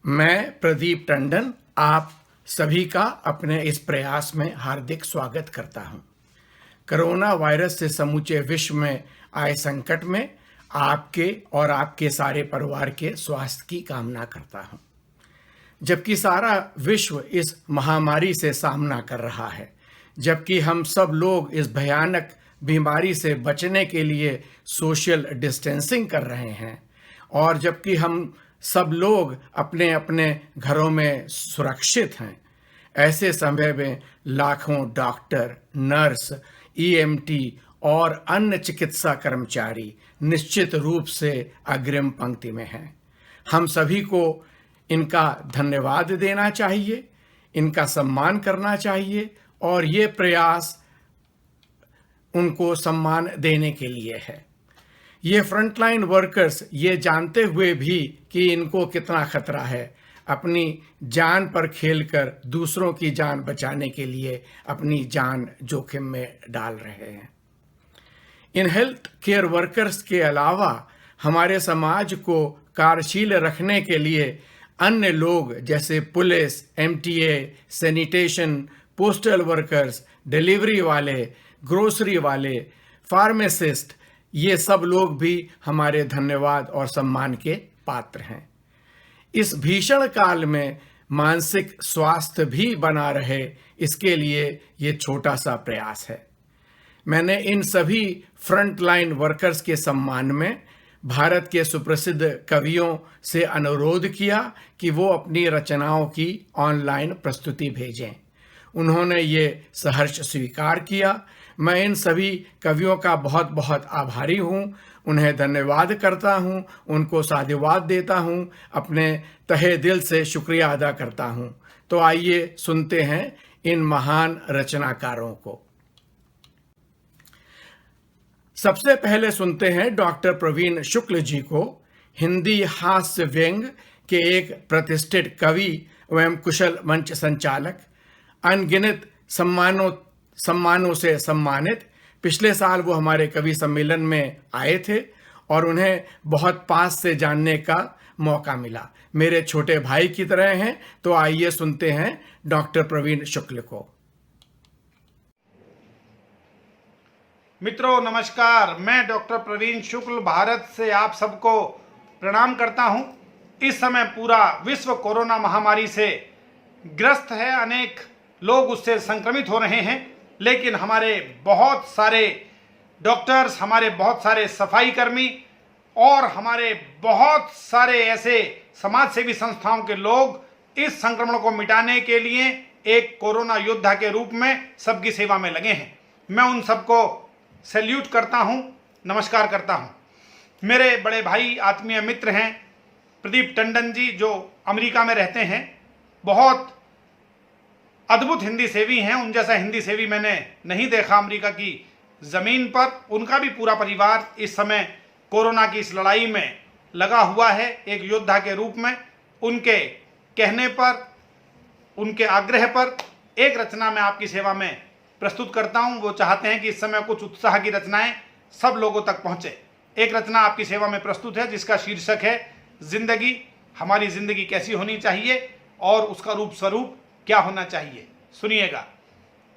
मैं प्रदीप टंडन आप सभी का अपने इस प्रयास में हार्दिक स्वागत करता हूं। कोरोना वायरस से समूचे विश्व में आए संकट में आपके और आपके सारे परिवार के स्वास्थ्य की कामना करता हूं। जबकि सारा विश्व इस महामारी से सामना कर रहा है, जबकि हम सब लोग इस भयानक बीमारी से बचने के लिए सोशल डिस्टेंसिंग कर रहे हैं और जबकि हम सब लोग अपने अपने घरों में सुरक्षित हैं, ऐसे समय में लाखों डॉक्टर, नर्स, ईएमटी और अन्य चिकित्सा कर्मचारी निश्चित रूप से अग्रिम पंक्ति में हैं। हम सभी को इनका धन्यवाद देना चाहिए, इनका सम्मान करना चाहिए और ये प्रयास उनको सम्मान देने के लिए है। ये फ्रंटलाइन वर्कर्स ये जानते हुए भी कि इनको कितना खतरा है, अपनी जान पर खेलकर दूसरों की जान बचाने के लिए अपनी जान जोखिम में डाल रहे हैं। इन हेल्थ केयर वर्कर्स के अलावा हमारे समाज को कार्यशील रखने के लिए अन्य लोग जैसे police, MTA, sanitation, postal workers, delivery वाले, ग्रोसरी वाले, फार्मासिस्ट, ये सब लोग भी हमारे धन्यवाद और सम्मान के पात्र हैं। इस भीषण काल में मानसिक स्वास्थ्य भी बना रहे, इसके लिए ये छोटा सा प्रयास है। मैंने इन सभी फ्रंटलाइन वर्कर्स के सम्मान में भारत के सुप्रसिद्ध कवियों से अनुरोध किया कि वो अपनी रचनाओं की ऑनलाइन प्रस्तुति भेजें। उन्होंने ये सहर्ष स्वीकार किया। मैं इन सभी कवियों का बहुत बहुत आभारी हूँ, उन्हें धन्यवाद करता हूँ, उनको साधुवाद देता हूँ, अपने तहे दिल से शुक्रिया अदा करता हूँ। तो आइए सुनते हैं इन महान रचनाकारों को। सबसे पहले सुनते हैं डॉक्टर प्रवीण शुक्ल जी को, हिंदी हास्य व्यंग के एक प्रतिष्ठित कवि एवं कुशल मंच संचालक, अनगिनत सम्मानों से सम्मानित। पिछले साल वो हमारे कवि सम्मेलन में आए थे और उन्हें बहुत पास से जानने का मौका मिला। मेरे छोटे भाई की तरह हैं। तो आइए सुनते हैं डॉक्टर प्रवीण शुक्ल को। मित्रों नमस्कार, मैं डॉक्टर प्रवीण शुक्ल भारत से आप सबको प्रणाम करता हूं। इस समय पूरा विश्व कोरोना महामारी से ग्रस्त है, अनेक लोग उससे संक्रमित हो रहे हैं, लेकिन हमारे बहुत सारे डॉक्टर्स, हमारे बहुत सारे सफाई कर्मी और हमारे बहुत सारे ऐसे समाज सेवी संस्थाओं के लोग इस संक्रमण को मिटाने के लिए एक कोरोना योद्धा के रूप में सबकी सेवा में लगे हैं। मैं उन सबको सैल्यूट करता हूं, नमस्कार करता हूं। मेरे बड़े भाई, आत्मीय मित्र हैं प्रदीप टंडन जी, जो अमेरिका में रहते हैं, बहुत अद्भुत हिंदी सेवी हैं। उन जैसा हिंदी सेवी मैंने नहीं देखा अमेरिका की ज़मीन पर। उनका भी पूरा परिवार इस समय कोरोना की इस लड़ाई में लगा हुआ है, एक योद्धा के रूप में। उनके कहने पर, उनके आग्रह पर एक रचना मैं आपकी सेवा में प्रस्तुत करता हूं। वो चाहते हैं कि इस समय कुछ उत्साह की रचनाएं सब लोगों तक पहुंचे। एक रचना आपकी सेवा में प्रस्तुत है जिसका शीर्षक है जिंदगी। हमारी जिंदगी कैसी होनी चाहिए और उसका रूप स्वरूप क्या होना चाहिए। सुनिएगा।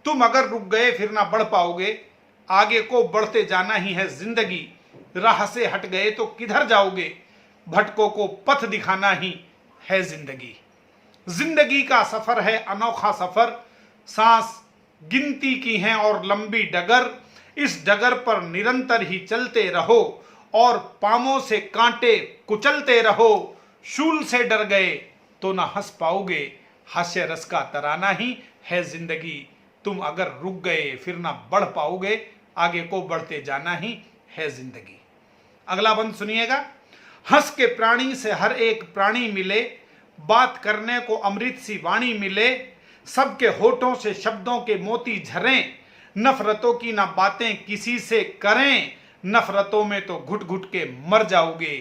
तुम अगर रुक गए फिर ना बढ़ पाओगे, आगे को बढ़ते जाना ही है जिंदगी। राह से हट गए तो किधर जाओगे, भटकों को पथ दिखाना ही है जिंदगी। जिंदगी का सफर है अनोखा सफर, सांस गिनती की हैं और लंबी डगर। इस डगर पर निरंतर ही चलते रहो और पांवों से कांटे कुचलते रहो। शूल से डर गए तो ना हंस पाओगे, हास्य रस का तराना ही है जिंदगी। तुम अगर रुक गए फिर ना बढ़ पाओगे, आगे को बढ़ते जाना ही है जिंदगी। अगला बंद सुनिएगा। हंस के प्राणी से हर एक प्राणी मिले, बात करने को अमृत सी वाणी मिले। सबके होठों से शब्दों के मोती झरें, नफरतों की ना बातें किसी से करें। नफरतों में तो घुट घुट के मर जाओगे,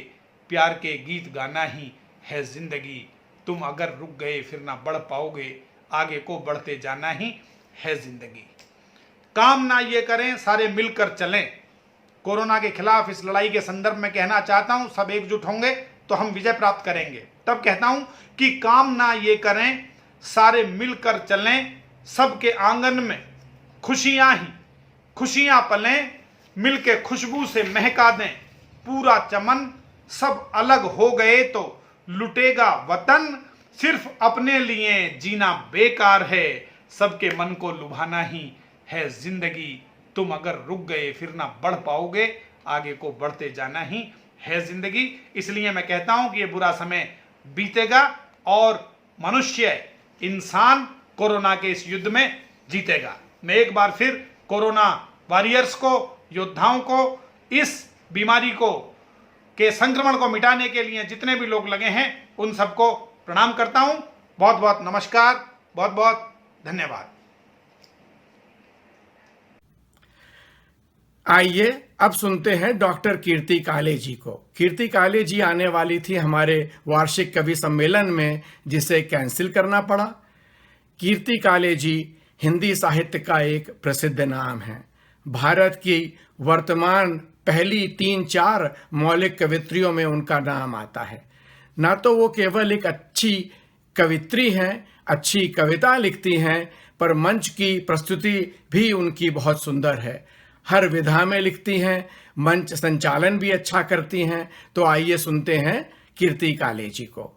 प्यार के गीत गाना ही है जिंदगी। तुम अगर रुक गए फिर ना बढ़ पाओगे, आगे को बढ़ते जाना ही है जिंदगी। काम ना ये करें, सारे मिलकर चलें। कोरोना के खिलाफ इस लड़ाई के संदर्भ में कहना चाहता हूं, सब एकजुट होंगे तो हम विजय प्राप्त करेंगे। तब कहता हूं कि काम ना ये करें, सारे मिलकर चलें, सबके आंगन में खुशियां पलें, मिलके खुशबू से महका दें पूरा चमन। सब अलग हो गए तो लुटेगा वतन, सिर्फ अपने लिए जीना बेकार है, सबके मन को लुभाना ही है जिंदगी। तुम अगर रुक गए फिर ना बढ़ पाओगे, आगे को बढ़ते जाना ही है जिंदगी। इसलिए मैं कहता हूं कि ये बुरा समय बीतेगा और मनुष्य, इंसान कोरोना के इस युद्ध में जीतेगा। मैं एक बार फिर कोरोना वॉरियर्स को, योद्धाओं को, इस बीमारी को के संक्रमण को मिटाने के लिए जितने भी लोग लगे हैं उन सबको प्रणाम करता हूं। बहुत बहुत नमस्कार, बहुत बहुत धन्यवाद। आइए अब सुनते हैं डॉक्टर कीर्ति काले जी को। कीर्ति काले जी आने वाली थी हमारे वार्षिक कवि सम्मेलन में, जिसे कैंसिल करना पड़ा। कीर्ति काले जी हिंदी साहित्य का एक प्रसिद्ध नाम है। भारत की वर्तमान पहली 3-4 मौलिक कवित्रियों में उनका नाम आता है। ना तो वो केवल एक अच्छी कवित्री हैं, अच्छी कविता लिखती हैं, पर मंच की प्रस्तुति भी उनकी बहुत सुंदर है। हर विधा में लिखती हैं, मंच संचालन भी अच्छा करती हैं। तो आइए सुनते हैं कीर्ति काले जी को।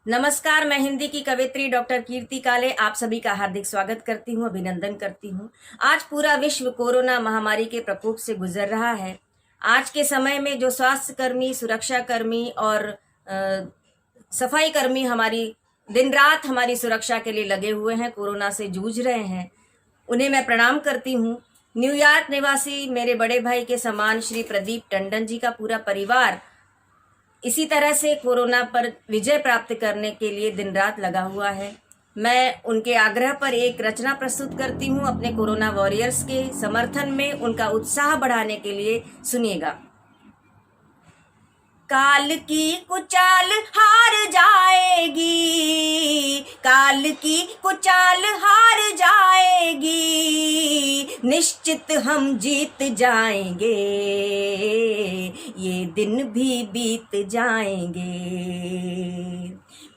नमस्कार, मैं हिंदी की कवित्री डॉक्टर कीर्ति काले आप सभी का हार्दिक स्वागत करती हूँ, अभिनंदन करती हूँ। आज पूरा विश्व कोरोना महामारी के प्रकोप से गुजर रहा है। आज के समय में जो स्वास्थ्य कर्मी, सुरक्षा कर्मी और सफाई कर्मी हमारी दिन रात हमारी सुरक्षा के लिए लगे हुए हैं, कोरोना से जूझ रहे हैं, उन्हें मैं प्रणाम करती हूँ। न्यूयॉर्क निवासी मेरे बड़े भाई के समान श्री प्रदीप टंडन जी का पूरा परिवार इसी तरह से कोरोना पर विजय प्राप्त करने के लिए दिन रात लगा हुआ है। मैं उनके आग्रह पर एक रचना प्रस्तुत करती हूँ अपने कोरोना वॉरियर्स के समर्थन में, उनका उत्साह बढ़ाने के लिए। सुनिएगा। काल की कुचाल हार जाएगी, काल की कुचाल हार जाएगी, निश्चित हम जीत जाएंगे, ये दिन भी बीत जाएंगे।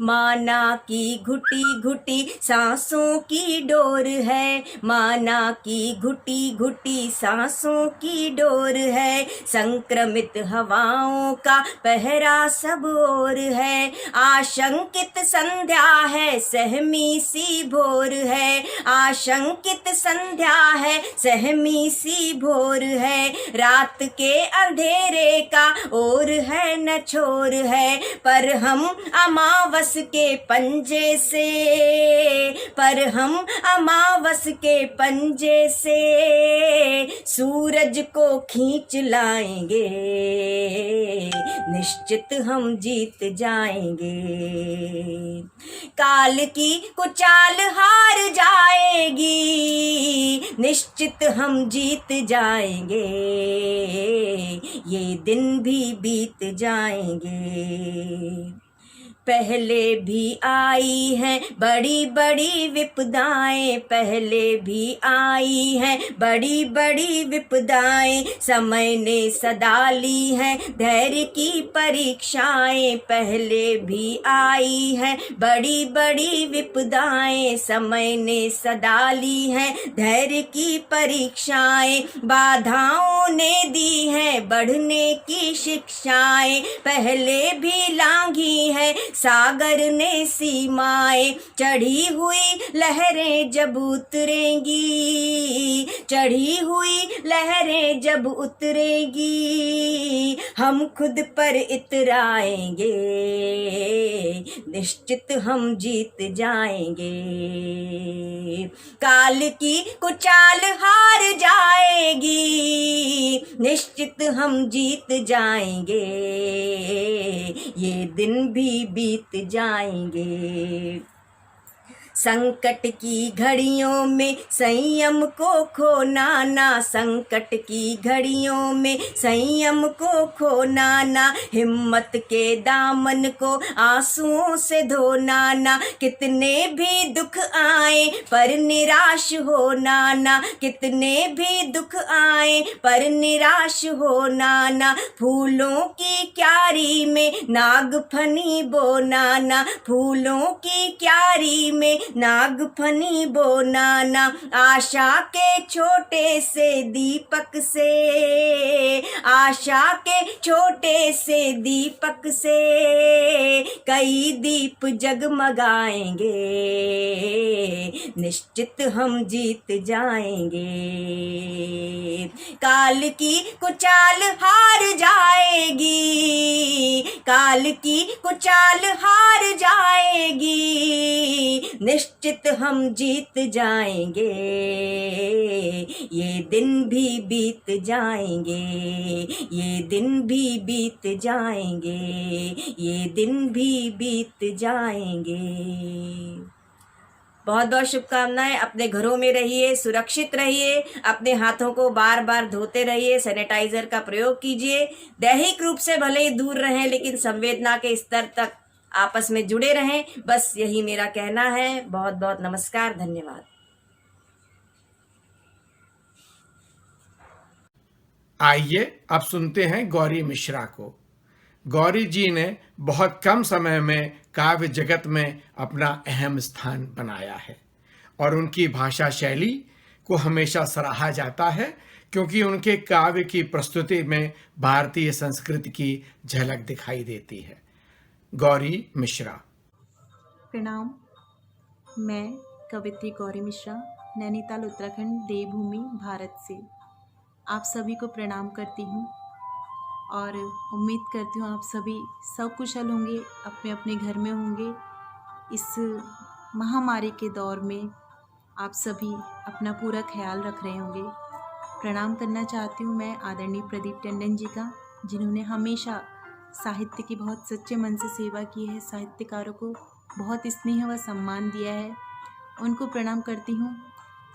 माना की घुटी घुटी सांसों की डोर है, माना की घुटी घुटी सांसों की डोर है, संक्रमित हवाओं का पहरा सब ओर है, आशंकित संध्या है सहमी सी भोर है, आशंकित संध्या है सहमी सी भोर है, रात के अंधेरे का ओर है न छोर है, पर हम अमावस के पंजे से, पर हम अमावस के पंजे से सूरज को खींच लाएंगे, निश्चित हम जीत जाएंगे। काल की कुचाल हार जाएगी, निश्चित हम जीत जाएंगे, ये दिन भी बीत जाएंगे। पहले भी आई हैं बड़ी बड़ी विपदाएं, पहले भी आई हैं बड़ी बड़ी विपदाएं, समय ने सदा ली हैं धैर्य की परीक्षाएं, पहले भी आई हैं बड़ी बड़ी विपदाएं, समय ने सदा ली हैं धैर्य की परीक्षाएं, बाधाओं ने दी हैं बढ़ने की शिक्षाएं, पहले भी लांघी है सागर ने सीमाएं, चढ़ी हुई लहरें जब उतरेंगी, चढ़ी हुई लहरें जब उतरेंगी, हम खुद पर इतराएंगे, निश्चित हम जीत जाएंगे। काल की कुचाल हार जाएगी, निश्चित हम जीत जाएंगे, ये दिन भी बीत जाएंगे। संकट की घड़ियों में संयम को खोना ना, संकट की घड़ियों में संयम को खोना ना, हिम्मत के दामन को आंसुओं से धोना ना, कितने भी दुख आए पर निराश होना ना, कितने भी दुख आए पर निराश होना ना, फूलों की क्यारी में नागफनी बोना ना, फूलों की क्यारी में नागफनी बोना ना, आशा के छोटे से दीपक से, आशा के छोटे से दीपक से कई दीप जगमगाएंगे, निश्चित हम जीत जाएंगे। काल की कुचाल हार जाएगी, काल की कुचाल हार जाएगी, निश्चित हम जीत जाएंगे, ये दिन भी बीत जाएंगे, ये दिन भी बीत जाएंगे, ये दिन भी बीत जाएंगे। बहुत बहुत शुभकामनाएं। अपने घरों में रहिए, सुरक्षित रहिए, अपने हाथों को बार बार धोते रहिए, सैनिटाइजर का प्रयोग कीजिए। दैहिक रूप से भले ही दूर रहें लेकिन संवेदना के स्तर तक आपस में जुड़े रहें। बस यही मेरा कहना है। बहुत बहुत नमस्कार, धन्यवाद। आइए अब सुनते हैं गौरी मिश्रा को। गौरी जी ने बहुत कम समय में काव्य जगत में अपना अहम स्थान बनाया है और उनकी भाषा शैली को हमेशा सराहा जाता है क्योंकि उनके काव्य की प्रस्तुति में भारतीय संस्कृति की झलक दिखाई देती है। गौरी मिश्रा। प्रणाम। मैं कवित्री गौरी मिश्रा, नैनीताल उत्तराखंड, देवभूमि भारत से आप सभी को प्रणाम करती हूँ और उम्मीद करती हूँ आप सभी सकुशल होंगे, अपने अपने घर में होंगे। इस महामारी के दौर में आप सभी अपना पूरा ख्याल रख रहे होंगे। प्रणाम करना चाहती हूँ मैं आदरणीय प्रदीप टंडन जी का, जिन्होंने हमेशा साहित्य की बहुत सच्चे मन से सेवा की है, साहित्यकारों को बहुत स्नेह व सम्मान दिया है। उनको प्रणाम करती हूँ।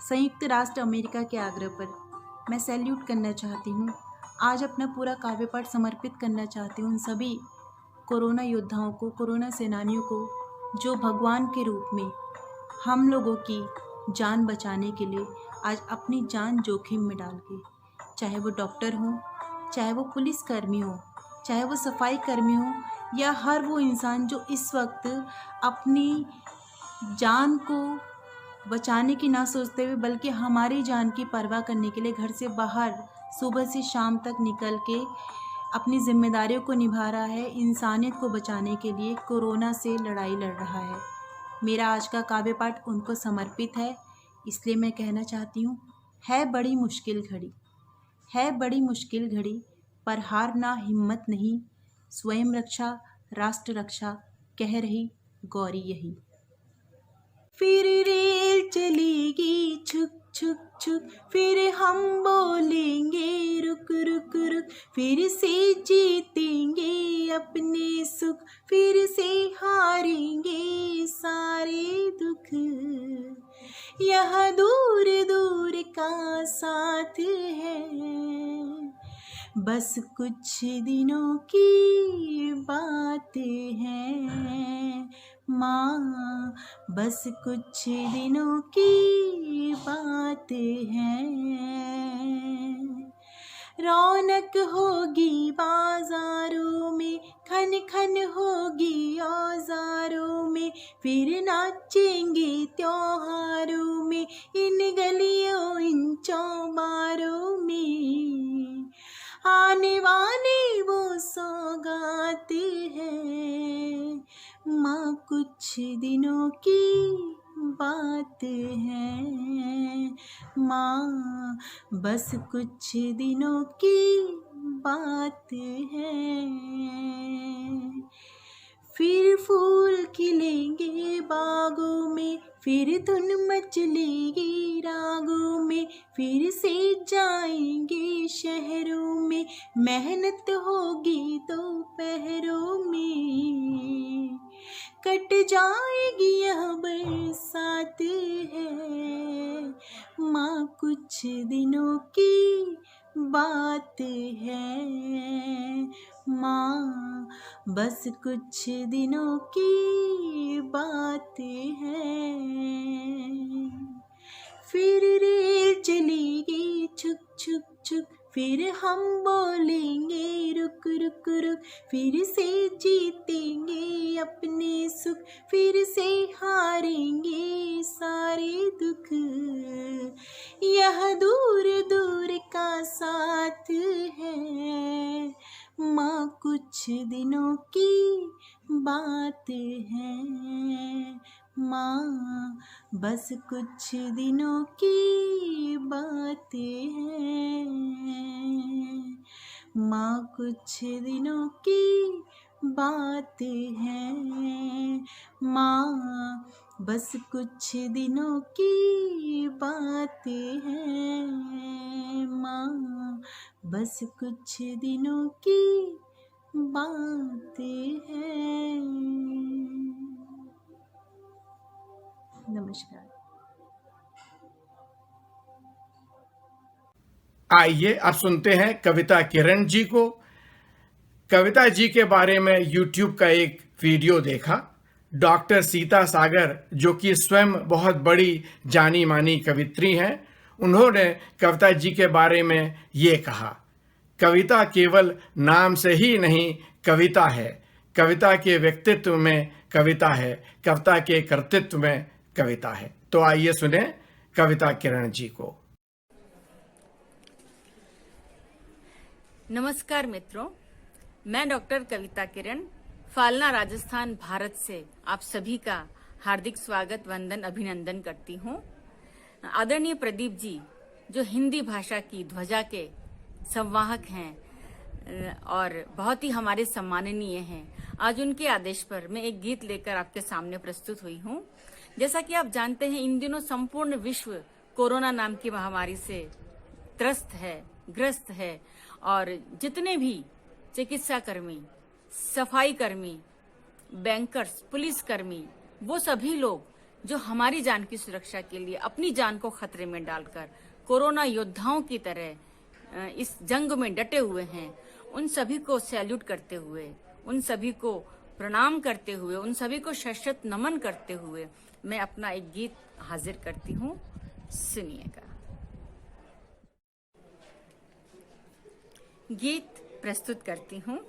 संयुक्त राष्ट्र अमेरिका के आग्रह पर मैं सैल्यूट करना चाहती हूँ। आज अपना पूरा काव्य पाठ समर्पित करना चाहती हूँ उन सभी कोरोना योद्धाओं को, कोरोना सेनानियों को, जो भगवान के रूप में हम लोगों की जान बचाने के लिए आज अपनी जान जोखिम में डाल के, चाहे वो डॉक्टर हो, चाहे वो पुलिसकर्मी हो, चाहे वो सफाई कर्मी हो, या हर वो इंसान जो इस वक्त अपनी जान को बचाने की ना सोचते हुए बल्कि हमारी जान की परवाह करने के लिए घर से बाहर सुबह से शाम तक निकल के अपनी जिम्मेदारियों को निभा रहा है, इंसानियत को बचाने के लिए कोरोना से लड़ाई लड़ रहा है। मेरा आज का काव्य पाठ उनको समर्पित है। इसलिए मैं कहना चाहती हूँ, है बड़ी मुश्किल घड़ी, है बड़ी मुश्किल घड़ी, पर हारना हिम्मत नहीं, स्वयं रक्षा राष्ट्र रक्षा, कह रही गौरी यही। फिर रेल चलेगी छुक छुक छुक, फिर हम बोलेंगे रुक रुक रुक, फिर से जीतेंगे अपने सुख, फिर से हारेंगे सारे दुख, यह दूर दूर का साथ है, बस कुछ दिनों की बात है माँ, बस कुछ दिनों की बात है। रौनक होगी बाजारों में, खन खन होगी औजारों में, फिर नाचेंगे त्योहारों में, इन गलियों इन चौबारों में, आने वाली वो सौगात है माँ, कुछ दिनों की बात है माँ, बस कुछ दिनों की बात है। फिर फूल खिलेंगे बागों में, फिर धुन मचलेगी रागों में, फिर से जाएंगे शहरों में, मेहनत होगी दोपहरों में, कट जाएगी यह बरसात है, माँ कुछ दिनों की बात है, माँ बस कुछ दिनों की बात है। फिर रेल चलेगी छुक छुक छुक, फिर हम बोलेंगे रुक रुक रुक, फिर से जीतेंगे अपने सुख, फिर से हारेंगे सारे दुख। यह दूर दूर का साथ है, माँ कुछ दिनों की बात है, माँ बस कुछ दिनों की बात है, माँ कुछ दिनों की बात है, माँ बस कुछ दिनों की बात है, माँ बस कुछ दिनों की बात है। नमस्कार। आइए अब सुनते हैं कविता किरण जी को। कविता जी के बारे में YouTube का एक वीडियो देखा। डॉक्टर सीता सागर, जो कि स्वयं बहुत बड़ी जानी मानी कवित्री हैं, उन्होंने कविता जी के बारे में ये कहा, कविता केवल नाम से ही नहीं कविता है, कविता के व्यक्तित्व में कविता है, कविता के कर्तृत्व में कविता है। तो आइए सुने कविता किरण जी को। नमस्कार मित्रों, मैं डॉक्टर कविता किरण फालना, राजस्थान, भारत से आप सभी का हार्दिक स्वागत, वंदन, अभिनंदन करती हूँ। आदरणीय प्रदीप जी, जो हिंदी भाषा की ध्वजा के संवाहक हैं और बहुत ही हमारे सम्माननीय हैं, आज उनके आदेश पर मैं एक गीत लेकर आपके सामने प्रस्तुत हुई हूँ। जैसा कि आप जानते हैं, इन दिनों संपूर्ण विश्व कोरोना नाम की महामारी से ग्रस्त है और जितने भी चिकित्सा कर्मी, सफाई कर्मी, बैंकर्स, पुलिस कर्मी, वो सभी लोग जो हमारी जान की सुरक्षा के लिए अपनी जान को खतरे में डालकर कोरोना योद्धाओं की तरह इस जंग में डटे हुए हैं, उन सभी को सैल्यूट करते हुए, उन सभी को प्रणाम करते हुए, उन सभी को शत नमन करते हुए मैं अपना एक गीत हाजिर करती हूँ। सुनिएगा। गीत प्रस्तुत करती हूँ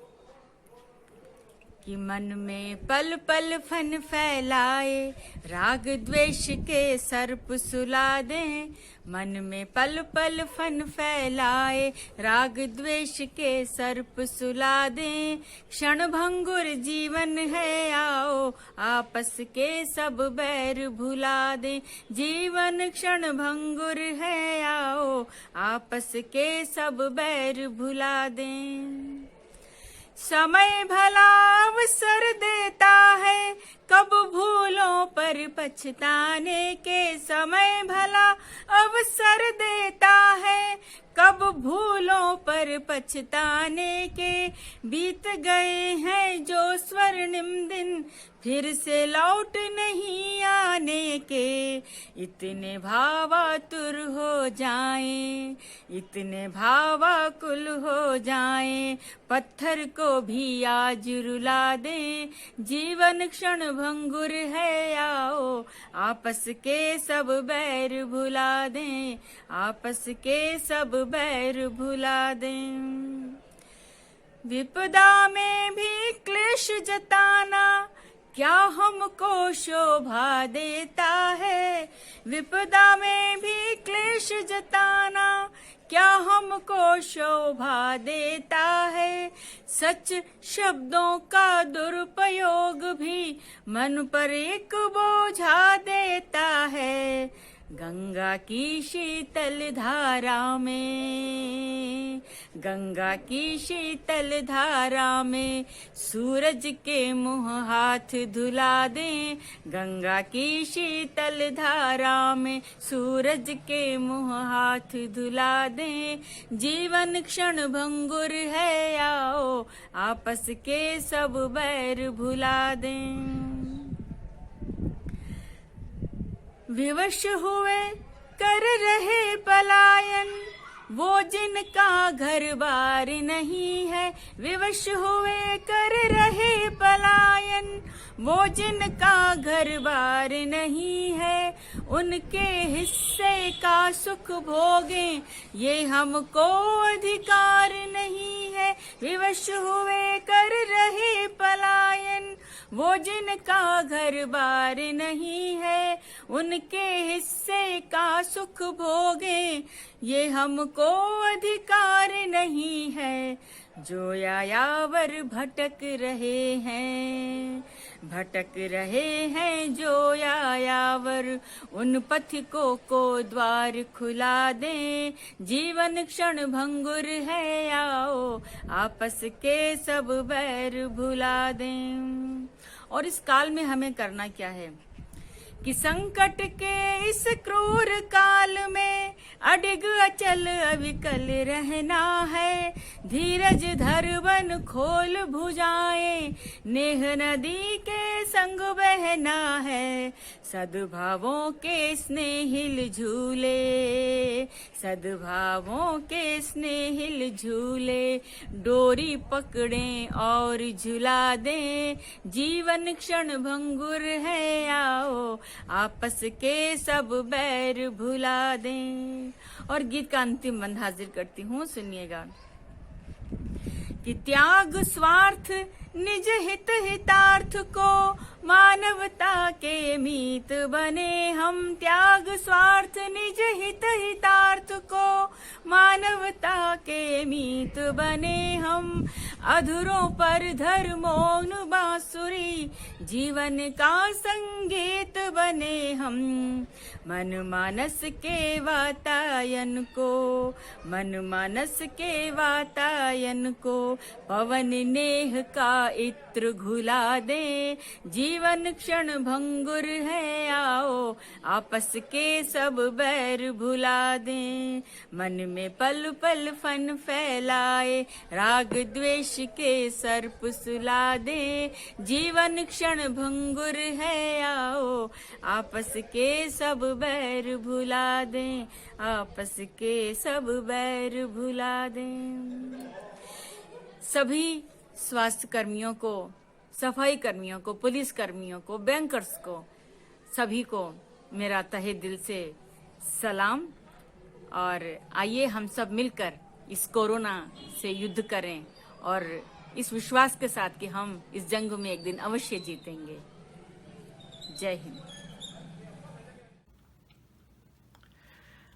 कि मन में पल पल फन फैलाए, राग द्वेष के सर्प सुला दें। मन में पल पल फन फैलाए, राग द्वेष के सर्प सुला दें। क्षण भंगुर जीवन है, आओ आपस के सब बैर भुला दें। जीवन क्षण भंगुर है, आओ आपस के सब बैर भुला दें। समय भला अवसर देता है, कब भूलों पर पछताने के। समय भला अवसर देता है, कब भूलों पर पछताने के। बीत गए हैं जो स्वर्णिम दिन, फिर से लौट नहीं आने के। इतने भावातुर हो जाएं, इतने भावाकुल हो जाएं, पत्थर को भी आज रुला दें। जीवन क्षण भंगुर है, आओ आपस के सब बैर भुला दें। आपस के सब बैर भुला दें। विपदा में भी क्लेश जताना क्या हमको शोभा देता है। विपदा में भी क्लेश जताना क्या हमको शोभा देता है। सच शब्दों का दुरुपयोग भी मन पर एक बोझा देता है। गंगा की शीतल धारा में, गंगा की शीतल धारा में सूरज के मुंह हाथ धुला दें। गंगा की शीतल धारा में सूरज के मुंह हाथ धुला दें। जीवन क्षण भंगुर है, आओ आपस के सब बैर भुला दें। विवश हुए कर रहे पलायन, वो जिनका घर बार नहीं है। विवश हुए कर रहे पलायन, वो जिनका घर बार नहीं है। उनके हिस्से का सुख भोगें, ये हमको अधिकार नहीं है। विवश हुए कर रहे पलायन, वो जिनका घर बार नहीं है। उनके हिस्से का सुख भोगें, ये हमको अधिकार नहीं है। जो यायावर भटक रहे हैं, भटक रहे हैं जो यायावर, उन पथिकों को द्वार खुला दें। जीवन क्षण भंगुर है, आओ आपस के सब बैर भुला दें। और इस काल में हमें करना क्या है कि संकट के इस क्रूर काल में अडिग अचल अविकल रहना है। धीरज धर बन खोल भुजाएं, नेह नदी के संग बहना है। सद्भावों के स्नेहिल झूले, सद्भावों के स्नेहिल झूले, डोरी पकड़ें और झुला दें। जीवन क्षण भंगुर है, आओ आपस के सब बैर भुला दें। और गीत का अंतिम बंद हाजिर करती हूँ, सुनिएगा कि त्याग स्वार्थ निज हित हितार्थ को, मानवता के मीत बने हम। त्याग स्वार्थ निज हित हितार्थ को, मानवता के मीत बने हम। अधरों पर धर्मोन बांसुरी, जीवन का संगीत बने हम। मन मानस के वातायन को, मन मानस के वातायन को, पवन नेह का इत्र घुला दे। जीवन क्षण भंगुर है, आओ आपस के सब बैर भुला दें। मन में पल पल फन फैलाए, राग द्वेष के सर्प सुला दे। जीवन क्षण भंगुर है, आओ आपस के सब बैर भुला दें। आपस के सब बैर भुला दें। सभी स्वास्थ्य कर्मियों को, सफाई कर्मियों को, पुलिस कर्मियों को, बैंकर्स को, सभी को मेरा तहे दिल से सलाम। और आइए हम सब मिलकर इस कोरोना से युद्ध करें और इस विश्वास के साथ कि हम इस जंग में एक दिन अवश्य जीतेंगे। जय हिंद।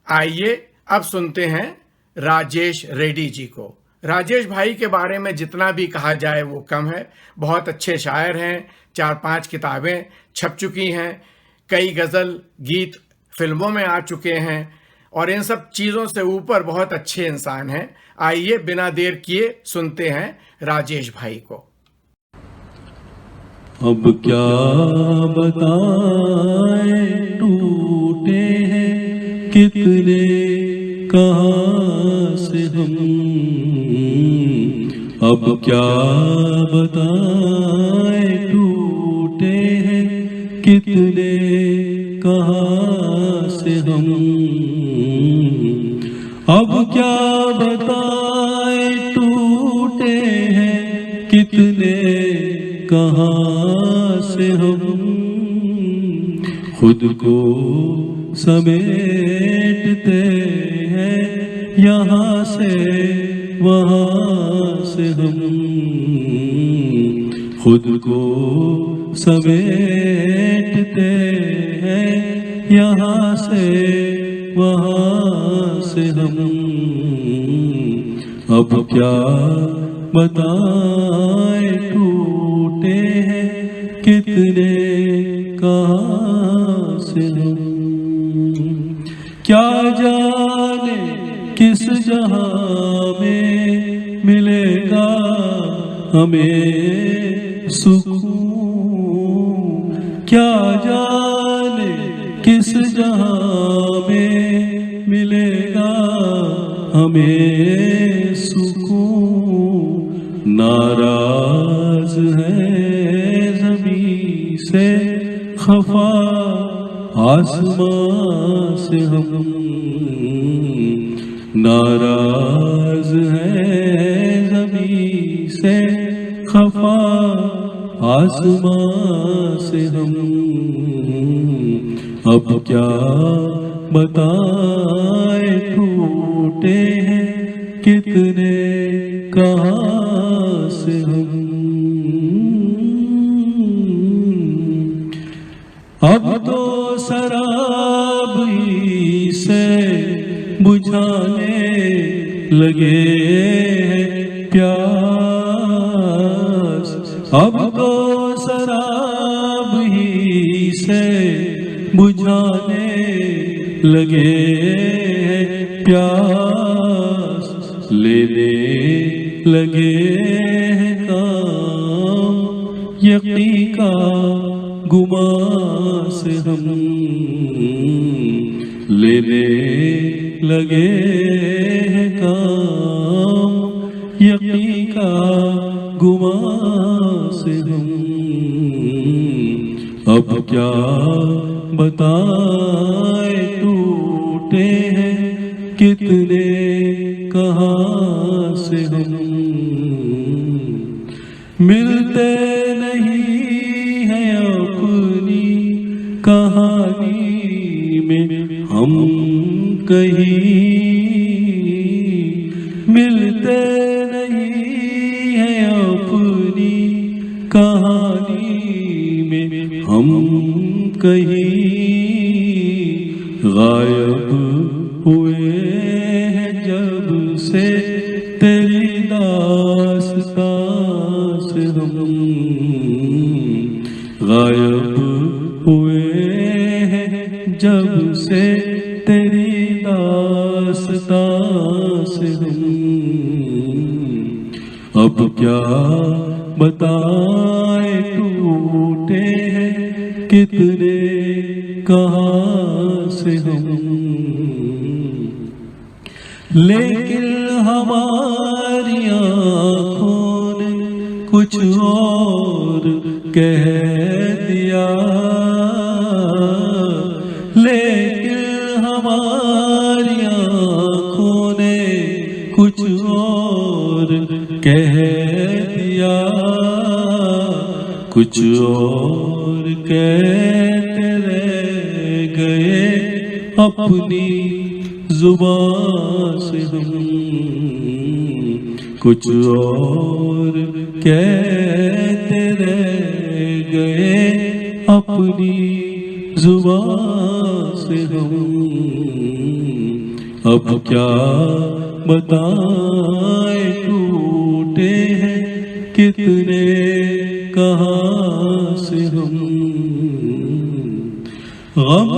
आइए अब सुनते हैं राजेश रेड्डी जी को। राजेश भाई के बारे में जितना भी कहा जाए वो कम है। बहुत अच्छे शायर हैं, 4-5 किताबें छप चुकी हैं, कई गज़ल गीत फिल्मों में आ चुके हैं और इन सब चीज़ों से ऊपर बहुत अच्छे इंसान हैं। आइए बिना देर किए सुनते हैं राजेश भाई को। अब क्या बताएं, टूटे हैं कितने कहाँ से हम। अब क्या बताएं, टूटे हैं कितने कहाँ से हम। अब क्या बताएं, टूटे हैं कितने कहाँ से हम। खुद को समेटते हैं यहाँ से वहाँ से हम। खुद को समेटते हैं यहाँ से वहाँ से हम। अब क्या बताएं, टूटे हैं कितने कहाँ से हम। क्या जाने किस जहां में मिलेगा हमें सुकून। क्या जाने किस जहां में मिलेगा हमें सुकून। नाराज है ज़मीं से खफा आसमां से हम नाराज हैं, ज़मीं से खफा आसमां से हम। अब क्या बताए टूटे हैं कितने कहाँ से हम। अब तो शराब ही से बुझाने लगे हैं प्यास। अब तो शराब ही से बुझाने लगे हैं प्यास। लेने लगे हैं काम यकीन का गुमा से हम। लेने लगे हैं काम यकीन का गुमा से हम। अब क्या बताए टूटे हैं कितने कहाँ से हम। मिलते नहीं हैं अपनी कहानी में हम कहीं। मिलते नहीं हैं अपनी कहानी में हम कहीं। गायब हुए हैं जब से तेरी दास्तां से हम। गायब हुए हैं जब से तेरी दास्तां से हम। अब क्या बताए टूटे हैं कितने कहाँ से हम। लेकिन हमारी आँखों ने कुछ और कह दिया। लेकिन हमारी आँखों ने कुछ और कह दिया। कुछ और कहते रह गए अपनी जुबान से हम। कुछ और कहते रह गए अपनी जुबान से हम। अब क्या बताए टूटे हैं कितने कहाँ से हम। गम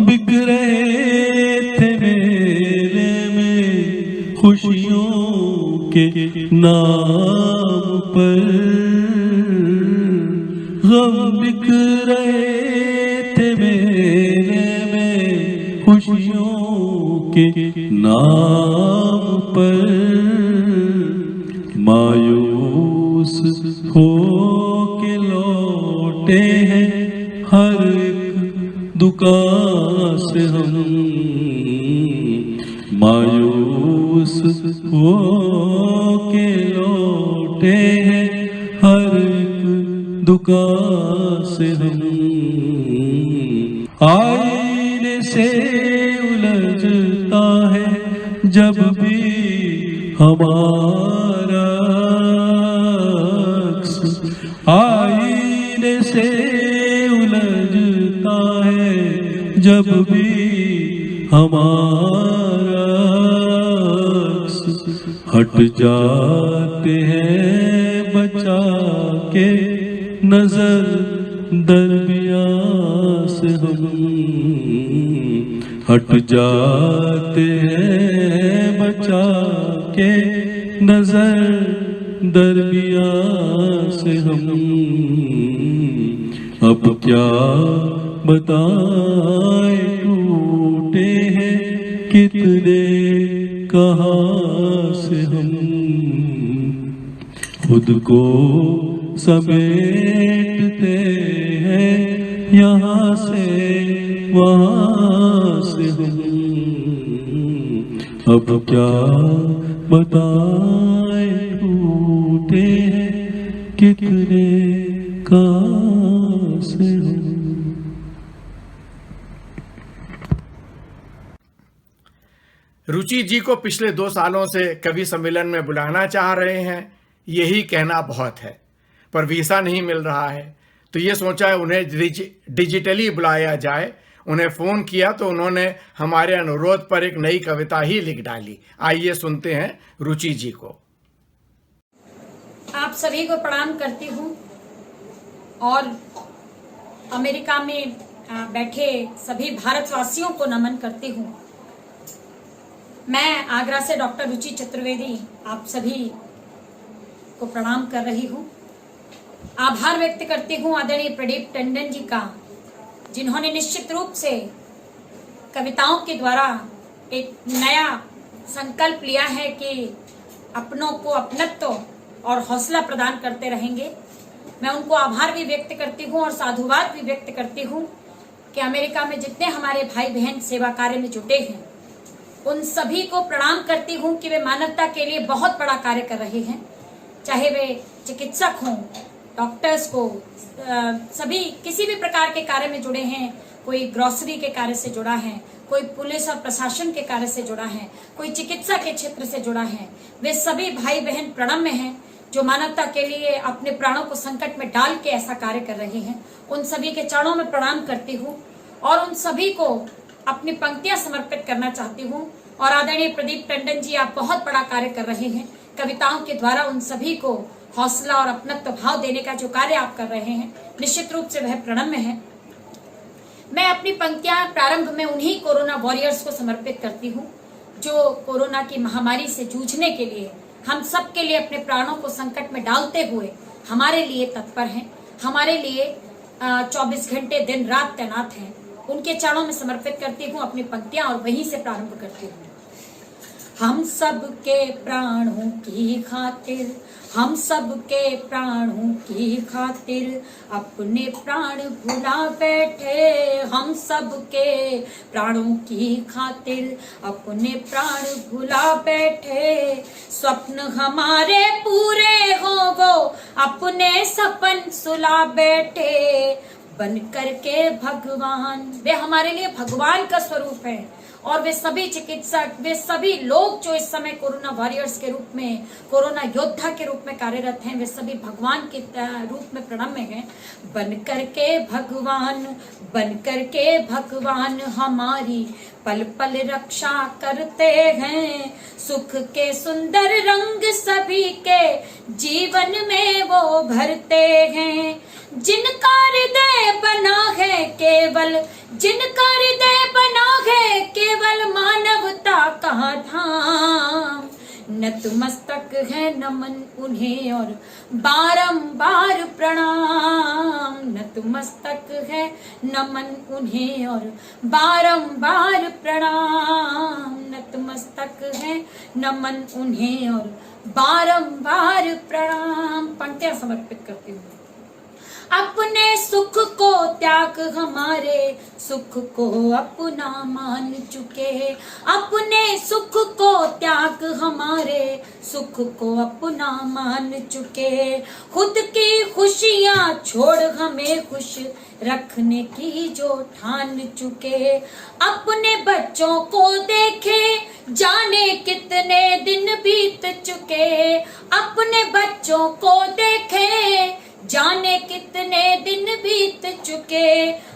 बिक रहे थे मेले में खुशियों के नाम पर। गम बिक रहे थे मेले में खुशियों के नाम पर। मायूस हो के लौटे हैं हर दुकान से हम। मायूस हो के लौटे हैं हर दुकान से हम। आईने से उलझता है जब भी हमारा अक्स। आईने से उलझता है जब भी हमारा अक्स। हट जाते हैं बचा के नजर दरमियां से हम। हट जाते हैं बचा के नजर दरमियां से हम। अब क्या बताए टूटे हैं कितने कहाँ से हम। खुद को समेटते हैं यहाँ से वहाँ से हम अब क्या बताएं, टूटे हैं कितने कहाँ से हम। रुचि जी को पिछले 2 सालों से कवि सम्मेलन में बुलाना चाह रहे हैं, यही कहना बहुत है, पर वीसा नहीं मिल रहा है, तो ये सोचा है उन्हें डिजिटली बुलाया जाए। उन्हें फ़ोन किया तो उन्होंने हमारे अनुरोध पर एक नई कविता ही लिख डाली। आइए सुनते हैं रुचि जी को। आप सभी को प्रणाम करती हूँ और अमेरिका में बैठे सभी भारतवासियों को नमन करती हूँ। मैं आगरा से डॉक्टर रुचि चतुर्वेदी आप सभी को प्रणाम कर रही हूँ। आभार व्यक्त करती हूँ आदरणीय प्रदीप टंडन जी का, जिन्होंने निश्चित रूप से कविताओं के द्वारा एक नया संकल्प लिया है कि अपनों को अपनत्व और हौसला प्रदान करते रहेंगे। मैं उनको आभार भी व्यक्त करती हूँ और साधुवाद भी व्यक्त करती हूँ कि अमेरिका में जितने हमारे भाई बहन सेवा कार्य में जुटे हैं, उन सभी को प्रणाम करती हूँ कि वे मानवता के लिए बहुत बड़ा कार्य कर रहे हैं। चाहे वे चिकित्सक हों, डॉक्टर्स को, सभी किसी भी प्रकार के कार्य में जुड़े हैं। कोई ग्रोसरी के कार्य से जुड़ा है, कोई पुलिस और प्रशासन के कार्य से जुड़ा है, कोई चिकित्सा के क्षेत्र से जुड़ा है। वे सभी भाई बहन प्रणम्य हैं जो मानवता के लिए अपने प्राणों को संकट में डाल के ऐसा कार्य कर रहे हैं। उन सभी के चरणों में प्रणाम करती हूँ और उन सभी को अपनी पंक्तियां समर्पित करना चाहती हूँ। और आदरणीय प्रदीप टंडन जी, आप बहुत बड़ा कार्य कर रहे हैं। कविताओं के द्वारा उन सभी को हौसला और अपनत्व भाव देने का जो कार्य आप कर रहे हैं, निश्चित रूप से वह प्रणम्य है। मैं अपनी पंक्तियां प्रारंभ में उन्हीं कोरोना वॉरियर्स को समर्पित करती हूँ जो कोरोना की महामारी से जूझने के लिए, हम सब के लिए अपने प्राणों को संकट में डालते हुए हमारे लिए तत्पर हैं, हमारे लिए 24 घंटे दिन रात तैनात हैं। उनके चरणों में समर्पित करती हूँ अपनी पंक्तियां और वहीं से प्रारंभ करती हूँ। हम सब के प्राणों की खातिर, हम सब के प्राणों की खातिर अपने प्राण भुला बैठे। हम सब के प्राणों की खातिर अपने प्राण भुला बैठे। स्वप्न हमारे पूरे हो वो अपने सपन सुला बैठे। बन करके भगवान, वे हमारे लिए भगवान का स्वरूप है। और वे सभी चिकित्सक, वे सभी लोग जो इस समय कोरोना वॉरियर्स के रूप में, कोरोना योद्धा के रूप में कार्यरत हैं, वे सभी भगवान के रूप में प्रणम्य हैं। बन करके भगवान, बन करके भगवान हमारी पल पल रक्षा करते हैं। सुख के सुंदर रंग सभी के जीवन में वो भरते हैं। जिनका हृदय बना है केवल, जिनका हृदय बना है केवल मानवता का धाम। नतमस्तक है नमन उन्हें और बारंबार प्रणाम। नतमस्तक है नमन उन्हें और बारंबार प्रणाम। नतमस्तक है नमन उन्हें और बारंबार प्रणाम। पंक्तियां समर्पित करती हूँ। अपने सुख को त्याग हमारे सुख को अपना मान चुके। अपने सुख को त्याग हमारे सुख को अपना मान चुके। खुद की खुशियाँ छोड़ हमें खुश रखने की जो ठान चुके। अपने बच्चों को देखे जाने कितने दिन बीत चुके। अपने बच्चों को देखे जाने कितने दिन बीत चुके।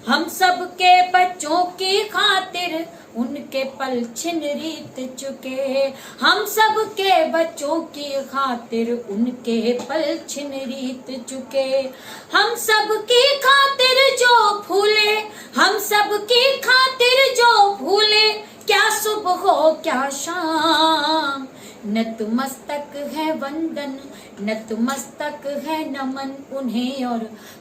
हम सब के बच्चों की खातिर उनके पल छिन रीत चुके। हम सब के बच्चों की खातिर उनके पल छिन रीत चुके। हम सब की खातिर जो फूले, हम सब की खातिर जो फूले, क्या सुबह हो क्या शाम। नतमस्तक है वंदन, नतमस्तक है नमन उन्हें और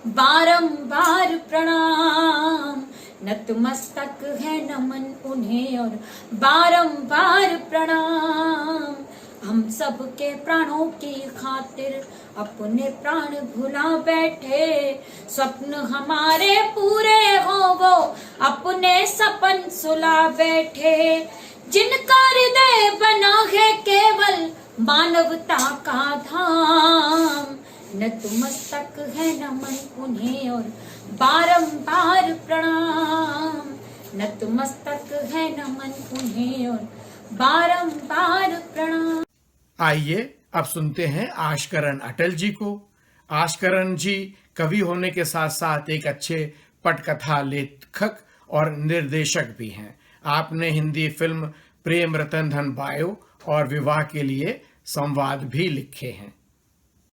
बारंबार प्रणाम। नतमस्तक है नमन उन्हें और बारंबार प्रणाम। हम सब के प्राणों की खातिर अपने प्राण भुला बैठे। स्वप्न हमारे पूरे हो वो अपने सपन सुला बैठे, जिनका हृदय बना है केवल मानवता का धाम। नतमस्तक है नमन उन्हें और बारंबार प्रणाम। नतमस्तक है नमन उन्हें और बारंबार प्रणाम। आइए अब सुनते हैं आशकरण अटल जी को। आशकरण जी कवि होने के साथ साथ एक अच्छे पटकथा लेखक और निर्देशक भी हैं। आपने हिंदी फिल्म प्रेम रतन धन बायो और विवाह के लिए संवाद भी लिखे हैं।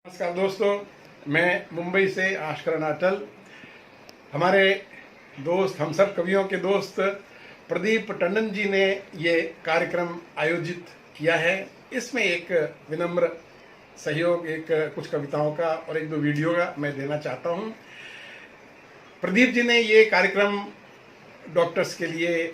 नमस्कार दोस्तों, मैं मुंबई से आशकरण अटल। हमारे दोस्त, हम सब कवियों के दोस्त प्रदीप टंडन जी ने ये कार्यक्रम आयोजित किया है। इसमें एक विनम्र सहयोग, एक कुछ कविताओं का और एक दो वीडियो का मैं देना चाहता हूँ। प्रदीप जी ने ये कार्यक्रम डॉक्टर्स के लिए,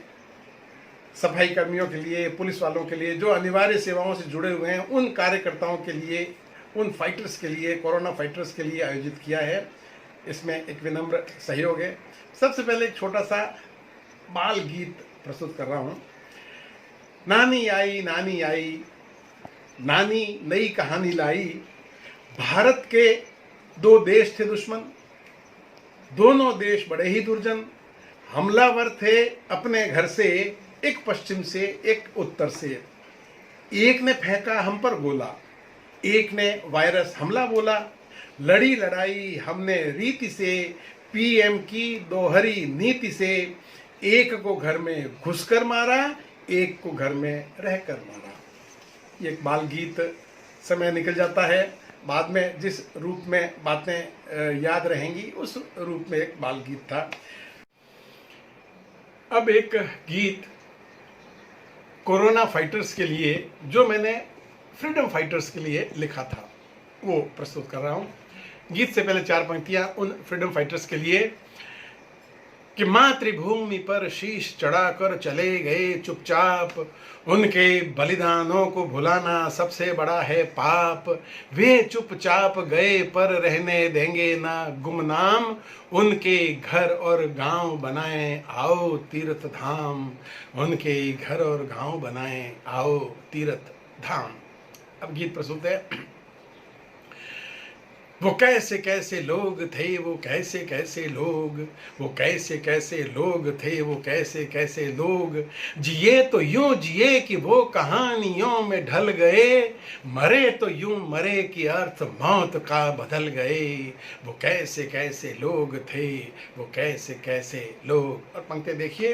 सफाई कर्मियों के लिए, पुलिस वालों के लिए, जो अनिवार्य सेवाओं से जुड़े हुए हैं, उन कार्यकर्ताओं के लिए, उन फाइटर्स के लिए, कोरोना फाइटर्स के लिए आयोजित किया है। इसमें एक विनम्र सहयोग है। सबसे पहले एक छोटा सा बाल गीत प्रस्तुत कर रहा हूँ। नानी आई नानी नई कहानी लाई। भारत के दो देश थे दुश्मन, दोनों देश बड़े ही दुर्जन। हमलावर थे अपने घर से, एक पश्चिम से एक उत्तर से। एक ने फेंका हम पर गोला, एक ने वायरस हमला बोला। लड़ी लड़ाई हमने रीति से, पीएम की दोहरी नीति से। एक को घर में घुसकर मारा, एक को घर में रहकर मारा। ये एक बाल गीत, समय निकल जाता है, बाद में जिस रूप में बातें याद रहेंगी उस रूप में एक बाल गीत था। अब एक गीत कोरोना फाइटर्स के लिए, जो मैंने फ्रीडम फाइटर्स के लिए लिखा था, वो प्रस्तुत कर रहा हूँ। गीत से पहले चार पंक्तियां उन फ्रीडम फाइटर्स के लिए कि मातृभूमि पर शीश चढ़ाकर चले गए चुपचाप, उनके बलिदानों को भुलाना सबसे बड़ा है पाप। वे चुपचाप गए पर रहने देंगे ना गुमनाम, उनके घर और गांव बनाएं आओ तीर्थ धाम। उनके घर और गांव बनाएं आओ तीर्थ धाम। अब गीत प्रस्तुत है। वो कैसे कैसे लोग थे, वो कैसे कैसे लोग, वो कैसे कैसे लोग थे, वो कैसे कैसे लोग। जिए तो यूं जिए कि वो कहानियों में ढल गए, मरे तो यूं मरे कि अर्थ मौत का बदल गए। वो कैसे कैसे लोग थे, वो कैसे कैसे लोग। और पंक्ति देखिए।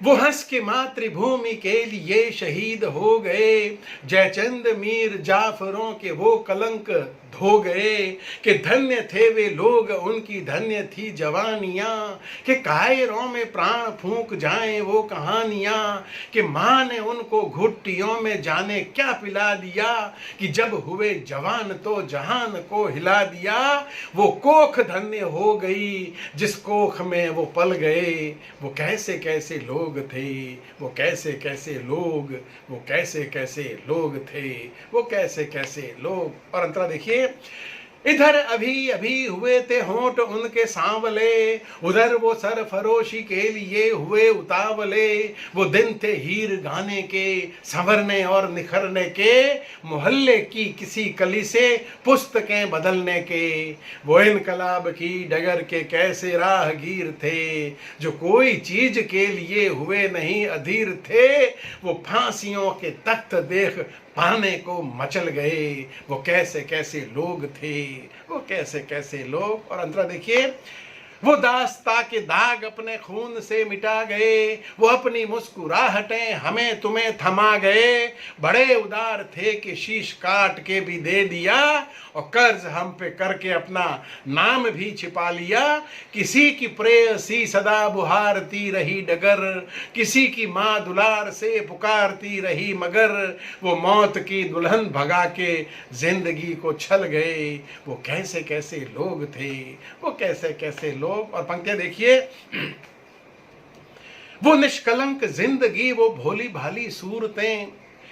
वो हंस के मातृभूमि के लिए शहीद हो गए, जयचंद मीर जाफरों के वो कलंक धो गए। कि धन्य थे वे लोग, उनकी धन्य थी जवानियाँ, कि कायरों में प्राण फूंक जाएं वो कहानियाँ। कि माँ ने उनको घुट्टियों में जाने क्या पिला दिया, कि जब हुए जवान तो जहान को हिला दिया। वो कोख धन्य हो गई जिस कोख में वो पल गए। वो कैसे कैसे लोग थे, वो कैसे कैसे लोग, वो कैसे कैसे लोग थे, वो कैसे कैसे लोग। और अंतरा देखिए। इधर अभी अभी हुए थे होंठ उनके सांवले, उधर वो सरफरोशी के लिए हुए उतावले। वो दिन थे हीर गाने के, संवरने और निखरने के, मोहल्ले की किसी कली से पुस्तकें बदलने के। वो इनकलाब की डगर के कैसे राहगीर थे, जो कोई चीज के लिए हुए नहीं अधीर थे। वो फांसियों के तख्त देख पाने को मचल गए। वो कैसे कैसे लोग थे, वो कैसे कैसे लोग। और अंतरा देखिए। वो दास्ता के दाग अपने खून से मिटा गए, वो अपनी मुस्कुराहटें हमें तुम्हें थमा गए। बड़े उदार थे कि शीश काट के भी दे दिया, और कर्ज हम पे करके अपना नाम भी छिपा लिया। किसी की प्रेयसी सदा बुहारती रही डगर, किसी की माँ दुलार से पुकारती रही मगर। वो मौत की दुल्हन भगा के जिंदगी को छल गए। वो कैसे कैसे लोग थे, वो कैसे कैसे लोग। और पंक्तियां देखिए। वो निष्कलंक जिंदगी, वो भोली भाली सूरतें,